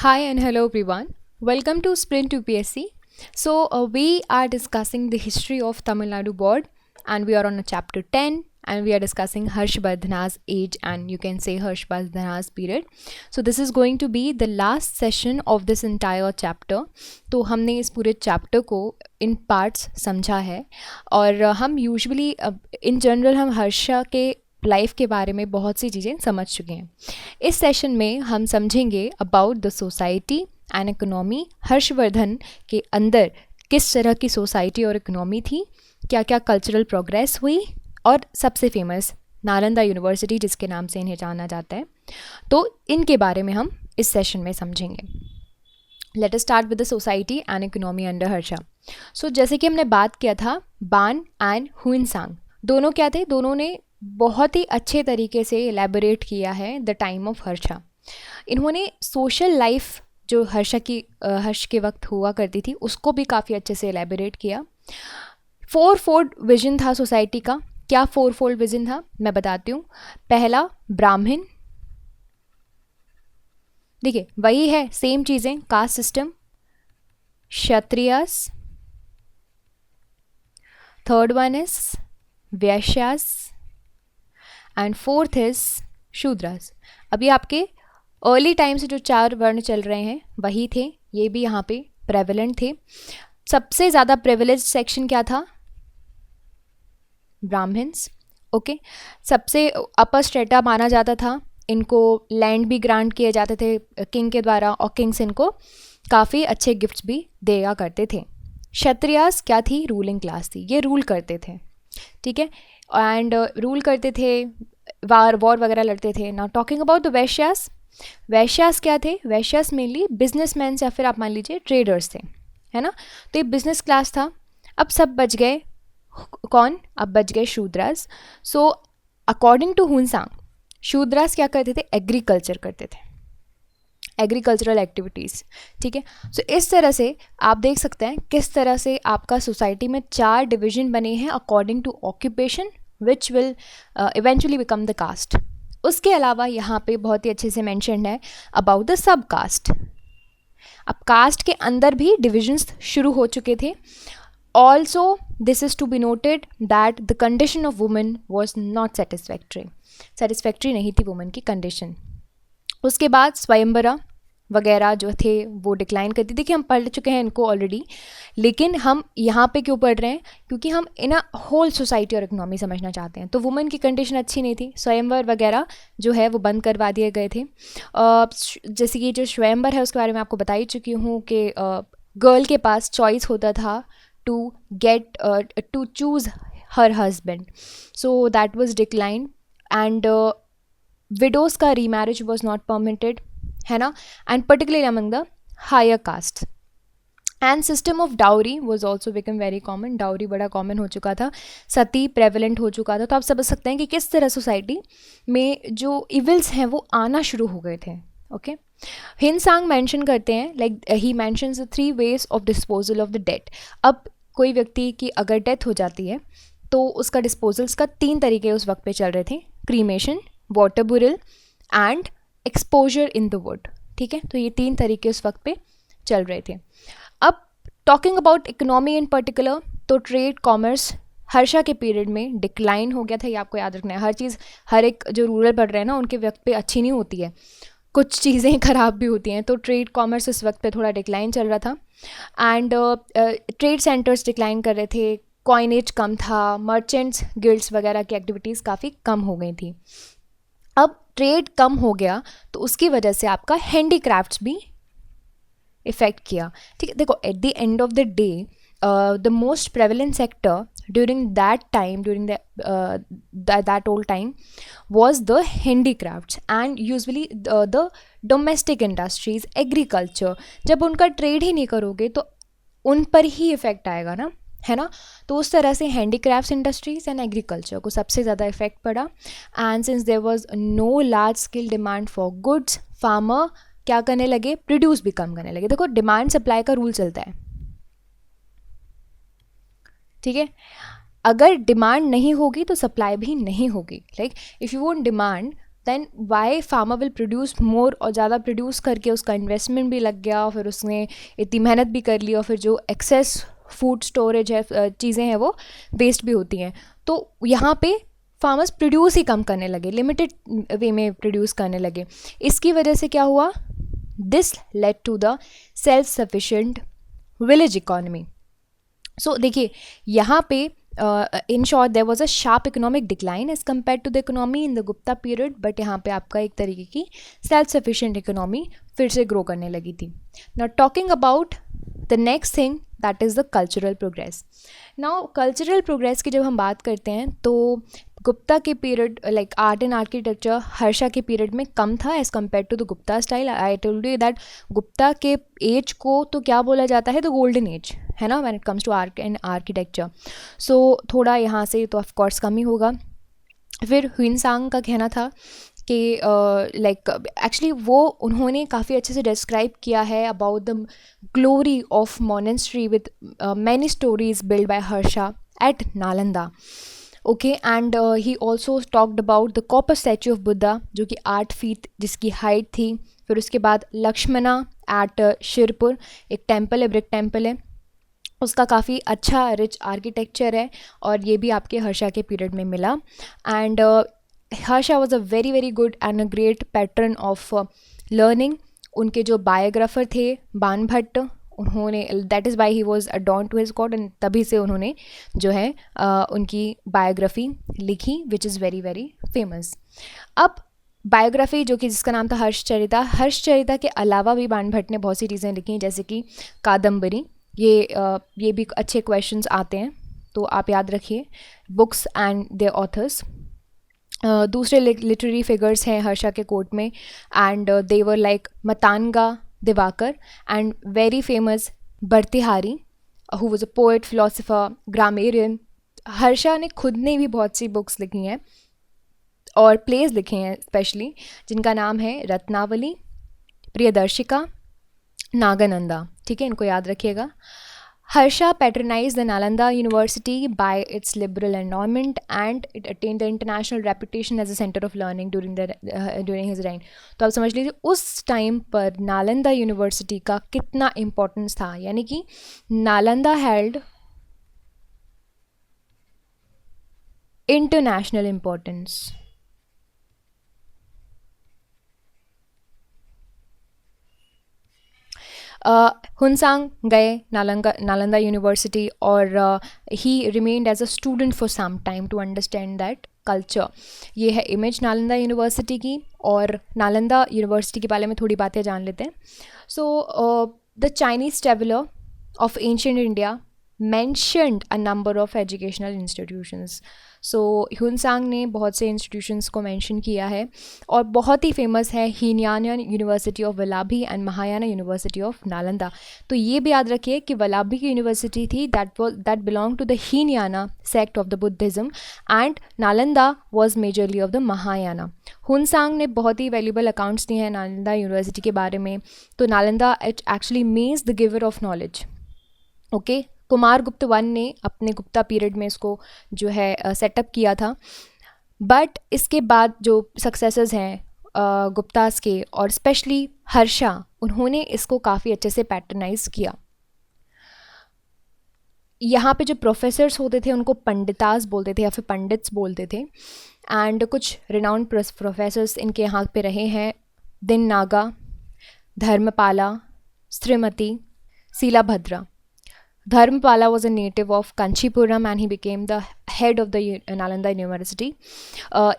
Hi and hello everyone. Welcome to Sprint UPSC. We are discussing the history of Tamil Nadu board and we are on a chapter 10 and we are discussing Harshvardhana's age and you can say Harshvardhana's period. So this is going to be the last session of this entire chapter. तो हमने इस पूरे chapter को इन parts समझा है और हम usually in general हम हर्षा के लाइफ के बारे में बहुत सी चीज़ें समझ चुके हैं. इस सेशन में हम समझेंगे about the society and economy. Harshvardhan के अंदर किस तरह की सोसाइटी और इकोनॉमी थी, क्या क्या कल्चरल प्रोग्रेस हुई और सबसे फेमस नालंदा यूनिवर्सिटी जिसके नाम से इन्हें जाना जाता है, तो इनके बारे में हम इस सेशन में समझेंगे. Let us start with the society and economy under Harsha. So जैसे कि हमने बात किया था, बान एंड हुइनसांग दोनों क्या थे, दोनों ने बहुत ही अच्छे तरीके से एलैबोरेट किया है द टाइम ऑफ हर्षा. इन्होंने सोशल लाइफ जो हर्ष के वक्त हुआ करती थी उसको भी काफ़ी अच्छे से एलैबोरेट किया. फोर फोल्ड विजन था सोसाइटी का. क्या फोर फोल्ड विजन था मैं बताती हूँ. पहला ब्राह्मण, देखिए वही है सेम चीज़ें, caste system. Kshatriyas, third one is Vaishyas and fourth is Shudras. अभी आपके अर्ली टाइम से जो चार वर्ण चल रहे हैं वही थे, ये भी यहाँ पे प्रेवलेंट थे. सबसे ज़्यादा प्रिविलेज सेक्शन क्या था? ब्राह्मण्स. ओके, सबसे अपर स्ट्रेटा माना जाता था. इनको लैंड भी ग्रांट किए जाते थे किंग के द्वारा और किंग्स इनको काफ़ी अच्छे गिफ्ट्स भी दिया करते थे. क्षत्रियास क्या थी? रूलिंग क्लास थी, ये रूल करते थे, ठीक है, एंड रूल करते थे, वॉर वगैरह लड़ते थे. नाउ टॉकिंग अबाउट द वैश्यास, वैश्यास क्या थे? वैश्यास मेनली बिजनेसमैन या फिर आप मान लीजिए ट्रेडर्स थे, है ना. तो ये बिजनेस क्लास था. अब सब बच गए, कौन? अब बच गए Shudras. So according to Hiuen Tsang, Shudras क्या करते थे? एग्रीकल्चर करते थे, एग्रीकल्चरल एक्टिविटीज़, ठीक है. सो इस तरह से आप देख सकते हैं किस तरह से आपका सोसाइटी में चार डिवीजन बने हैं according to occupation which will eventually become the caste. उसके अलावा यहाँ पे बहुत ही अच्छे से मैंशनड है अबाउट द सब कास्ट. अब कास्ट के अंदर भी डिविजन्स शुरू हो चुके थे. Also this is to be noted that the condition of women was not satisfactory नहीं थी वुमेन की कंडीशन. उसके बाद स्वयंवरा वगैरह जो थे वो डिक्लाइन करती. देखिए हम पढ़ चुके हैं इनको ऑलरेडी, लेकिन हम यहाँ पे क्यों पढ़ रहे हैं? क्योंकि हम इन अ होल सोसाइटी और इकोनॉमी समझना चाहते हैं. तो वुमेन की कंडीशन अच्छी नहीं थी, स्वयंवर वगैरह जो है वो बंद करवा दिए गए थे. जैसे कि जो स्वयंवर है उसके बारे में आपको बता ही चुकी हूँ कि गर्ल के पास चॉइस होता था to choose her husband. So that was decline and widows का रीमैरिज वॉज नॉट परमिटेड, है ना, and particularly among the higher caste. And system of dowry was also become very common. Dowry बड़ा common हो चुका था, सती prevalent हो चुका था. तो आप समझ सकते हैं कि किस तरह सोसाइटी में जो इविल्स हैं वो आना शुरू हो गए थे. ओके, हिनसांग मेंशन करते हैं, like he mentions the 3 ways of disposal of the dead. अब कोई व्यक्ति की अगर डेथ हो जाती है तो उसका डिस्पोजल्स का 3 तरीके उस वक्त पे चल रहे थे: cremation, water burial and exposure in the wood, ठीक है. तो ये 3 तरीके उस वक्त पे चल रहे थे. अब talking about economy in particular, तो ट्रेड कॉमर्स हर्षा के पीरियड में डिक्लाइन हो गया था. ये आपको याद रखना है. हर चीज़, हर एक जो रूरल पढ़ रहे हैं ना उनके वक्त पे अच्छी नहीं होती है, कुछ चीज़ें ख़राब भी होती हैं. तो ट्रेड कॉमर्स इस वक्त पे थोड़ा डिक्लाइन चल रहा था एंड ट्रेड सेंटर्स डिक्लाइन कर रहे थे, कॉइनेज कम था, मर्चेंट्स गिल्ड्स वगैरह की एक्टिविटीज़ काफ़ी कम हो गई थी. अब ट्रेड कम हो गया तो उसकी वजह से आपका हैंडीक्राफ्ट्स भी इफ़ेक्ट किया, ठीक है. देखो at the end of the day the most prevalent sector during that time, during that old time was the handicrafts and usually the domestic industries, agriculture. जब उनका ट्रेड ही नहीं करोगे तो उन पर ही इफ़ेक्ट आएगा ना, है ना. तो उस तरह से हैंडीक्राफ्ट्स इंडस्ट्रीज एंड एग्रीकल्चर को सबसे ज़्यादा इफेक्ट पड़ा. And since there was no large scale demand for goods, farmer क्या करने लगे? प्रोड्यूस भी कम करने लगे. देखो डिमांड सप्लाई का रूल चलता है, ठीक है. अगर डिमांड नहीं होगी तो सप्लाई भी नहीं होगी. Like if you won't demand then why farmer will produce more, और ज़्यादा प्रोड्यूस करके उसका इन्वेस्टमेंट भी लग गया, फिर उसने इतनी मेहनत भी कर ली, और फिर जो एक्सेस फूड स्टोरेज है, चीज़ें हैं वो वेस्ट भी होती हैं। तो यहाँ पे फार्मर्स प्रोड्यूस ही कम करने लगे, लिमिटेड वे में प्रोड्यूस करने लगे। इसकी वजह से क्या हुआ, this led to the self sufficient village economy. So देखिए यहाँ पे in short there was a sharp economic decline as compare to the economy in the Gupta period, but यहाँ पे आपका एक तरीके की सेल्फ सफिशिएंट इकोनॉमी फिर से ग्रो करने लगी थी। Now talking about the next thing, that is the cultural progress. Now cultural progress की जब हम बात करते हैं तो गुप्ता के period, like art and architecture Harsha के पीरियड में कम था as compare to the Gupta style. I told you that Gupta के एज को तो क्या बोला जाता है, द गोल्डन एज, है ना, when it comes to art and architecture. So थोड़ा यहाँ से तो ऑफ कोर्स कम ही होगा। फिर ह्यूनसांग का कहना था कि लाइक एक्चुअली वो उन्होंने काफ़ी अच्छे से डिस्क्राइब किया है about the glory of monastery with many stories build by Harsha at Nalanda. Okay, and he also talked about the copper statue of Buddha जो कि 8 फीट जिसकी हाइट थी। फिर उसके बाद लक्ष्मणा एट शिरपुर, एक टेम्पल है, ब्रिक टेम्पल है, उसका काफ़ी अच्छा रिच आर्किटेक्चर है, और ये भी आपके हर्षा के पीरियड में मिला। And Harsha was a very very good and a great pattern of learning. उनके जो बायोग्राफर थे बाण भट्ट, उन्होंने that is why he was adorn to his god, and तभी से उन्होंने जो है उनकी बायोग्राफी लिखी which is very very famous. अब बायोग्राफी जो कि जिसका नाम था हर्षचरिता, हर्षचरिता के अलावा भी बाण भट्ट ने बहुत सी चीज़ें लिखी जैसे कि कादम्बरी। ये भी अच्छे क्वेश्चंस आते हैं तो आप याद रखिए, बुक्स एंड देयर ऑथर्स। दूसरे लिटरेरी फिगर्स हैं हर्षा के कोर्ट में, and they were like Matanga Divakar and very famous Bhartrihari who was a poet, philosopher, grammarian. Harsha ने खुद ने भी बहुत सी बुक्स लिखी हैं और प्लेज लिखे हैं स्पेशली, जिनका नाम है रत्नावली, प्रियदर्शिका, नागानंदा। ठीक है, इनको याद रखिएगा। Harsha patronized the Nalanda University by its liberal endowment and it attained the international reputation as a center of learning during his reign। तो आप समझ लीजिए उस टाइम पर नालंदा यूनिवर्सिटी का कितना इम्पोर्टेंस था, यानी कि Nalanda held international importance. Hiuen Tsang गए नालंदा यूनिवर्सिटी और he remained as a student for some time to understand that culture. ये है इमेज नालंदा यूनिवर्सिटी की, और नालंदा यूनिवर्सिटी के बारे में थोड़ी बातें जान लेते हैं। So the Chinese traveller of ancient India mentioned a number of educational institutions। So Hiuen Tsang ने बहुत से इंस्टीट्यूशंस को मेंशन किया है, और बहुत ही फेमस है Hinayana university of Vallabhi and Mahayana university of Nalanda. तो ये भी याद रखिए कि वल्लभी की यूनिवर्सिटी थी that belong to the Hinayana sect of the Buddhism, and Nalanda was majorly of the Mahayana. Hiuen Tsang ने बहुत ही वैल्यूबल अकाउंट्स दिए हैं नालंदा यूनिवर्सिटी के बारे में। तो Nalanda it actually means the giver of knowledge. Okay, Kumar गुप्त वन ने अपने गुप्ता पीरियड में इसको जो है सेटअप किया था, बट इसके बाद जो सक्सेसर्स हैं गुप्तास के और स्पेशली हर्षा, उन्होंने इसको काफ़ी अच्छे से पैटर्नाइज किया। यहाँ पे जो प्रोफेसर्स होते थे उनको पंडितास बोलते थे या फिर पंडित्स बोलते थे, एंड कुछ रिनाउंड प्रोफेसर्स इनके यहाँ पे रहे हैं, दिन Naga, Dharmapala, Shrimati, सीलाभद्रा। Dharmapala was a native of Kanchipuram and he became the head of the Nalanda University।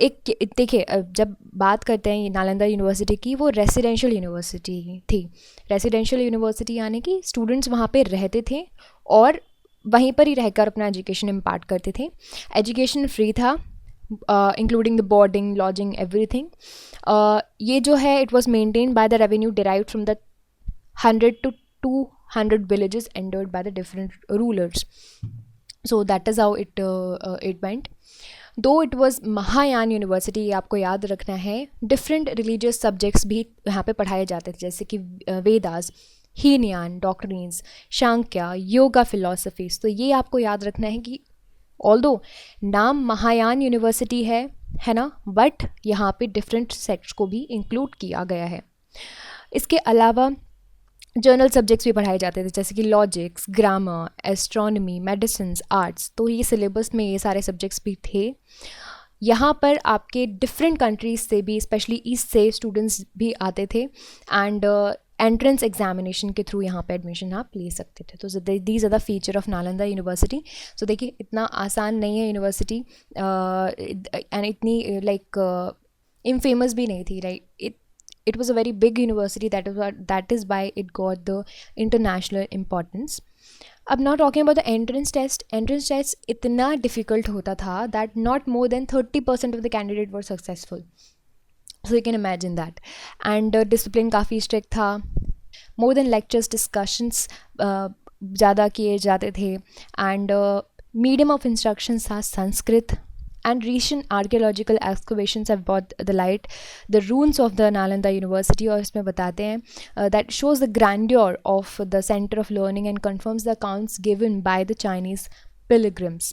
एक देखिए, जब बात करते हैं ये नालंदा यूनिवर्सिटी की, वो रेसिडेंशियल यूनिवर्सिटी थी। रेसिडेंशियल यूनिवर्सिटी यानी कि स्टूडेंट्स वहाँ पे रहते थे और वहीं पर ही रहकर अपना एजुकेशन इम्पार्ट करते थे। एजुकेशन फ्री था, including the boarding, lodging, everything. ये जो है it was maintained by the revenue derived from the 100 to 200 villages entered by the different rulers। So that is how it went। Though it was Mahayana University, ये आपको याद रखना है, different religious subjects भी यहाँ पे पढ़ाए जाते थे, जैसे कि वेदास, हीनयान डॉक्ट्रिन्स, शांक्या, योगा, फिलोसफीज। तो ये आपको याद रखना है कि ऑल्दो नाम महायान यूनिवर्सिटी है, है ना, बट यहाँ पे डिफरेंट सेक्ट्स को भी इंक्लूड किया गया है। इसके अलावा जर्नल सब्जेक्ट्स भी पढ़ाए जाते थे, जैसे कि logics, grammar, astronomy, medicine, arts, तो ये सिलेबस में ये सारे सब्जेक्ट्स भी थे। यहाँ पर आपके डिफरेंट कंट्रीज से भी, स्पेशली ईस्ट से स्टूडेंट्स भी आते थे, एंड एंट्रेंस एग्जामिनेशन के थ्रू यहाँ पे एडमिशन आप ले सकते थे। तो these are the feature of Nalanda university. So देखिए, इतना आसान नहीं है यूनिवर्सिटी, एंड इतनी लाइक इनफेमस भी नहीं थी, right. It was a very big university, that is why it got the international importance. अब now talking about the entrance test इतना difficult होता था that not more than 30% of the candidate were successful. So you can imagine that. And discipline काफ़ी strict था, more than lectures, discussions ज़्यादा किए जाते थे, and medium of instructions था Sanskrit, and recent archaeological excavations have brought the light the ruins of the Nalanda University, और इसमें बताते हैं that shows the grandeur of the center of learning and confirms the accounts given by the Chinese pilgrims.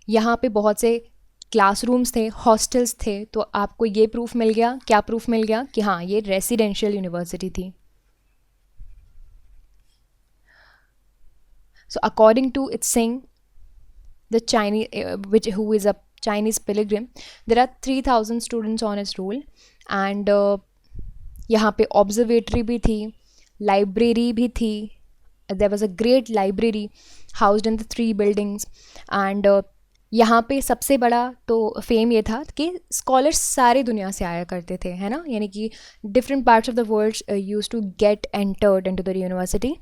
यहाँ पे बहुत से classrooms थे, hostels थे, तो आपको ये प्रूफ मिल गया, क्या प्रूफ मिल गया कि हाँ, ये रेसिडेंशियल यूनिवर्सिटी थी। So according to its saying, the Chinese, who is a Chinese pilgrim, there are 3,000 students on its roll, and यहाँ पे ऑब्जर्वेटरी भी थी, लाइब्रेरी भी थी, there was a great library housed in the 3 buildings, and यहाँ पे सबसे बड़ा तो फेम ये था कि स्कॉलर्स सारे दुनिया से आया करते थे, है ना, यानी कि different parts of the world use to get entered into the university,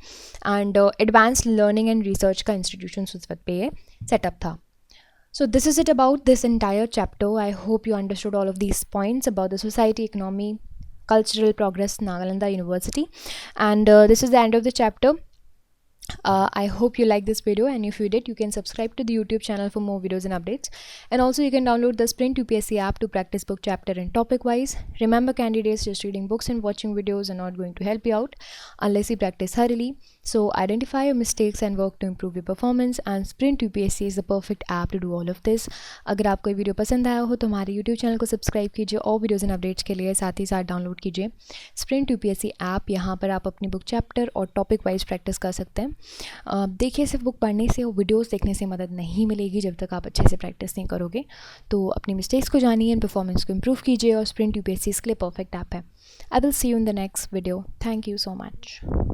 and advanced learning and research का इंस्टीट्यूशन उस वक्त पे ये सेटअप था। So this is it about this entire chapter. I hope you understood all of these points about the society, economy, cultural progress, Nalanda University, and this is the end of the chapter. I hope you liked this video, and if you did, you can subscribe to the YouTube channel for more videos and updates, and also you can download the Sprint UPSC app to practice book chapter and topic wise. Remember, candidates, just reading books and watching videos are not going to help you out unless you practice thoroughly. So identify your mistakes and work to improve your performance, and Sprint UPSC is the perfect app to do all of this. अगर आपको ये video पसंद आया हो तो हमारे YouTube channel को subscribe कीजिए और वीडियोज़ एंड अपडेट्स के लिए साथ ही साथ डाउनलोड कीजिए Sprint UPSC ऐप। यहाँ पर आप अपनी बुक चैप्टर और टॉपिक वाइज प्रैक्टिस कर सकते हैं। देखिए, सिर्फ बुक पढ़ने से और वीडियोज़ देखने से मदद नहीं मिलेगी जब तक आप अच्छे से प्रैक्टिस नहीं करोगे। तो अपनी मिस्टेक्स को जानिए एंड परफॉर्मेंस को इम्प्रूव कीजिए, और Sprint UPSC इसके लिए परफेक्ट ऐप है। I will see you in the next video. Thank you so much.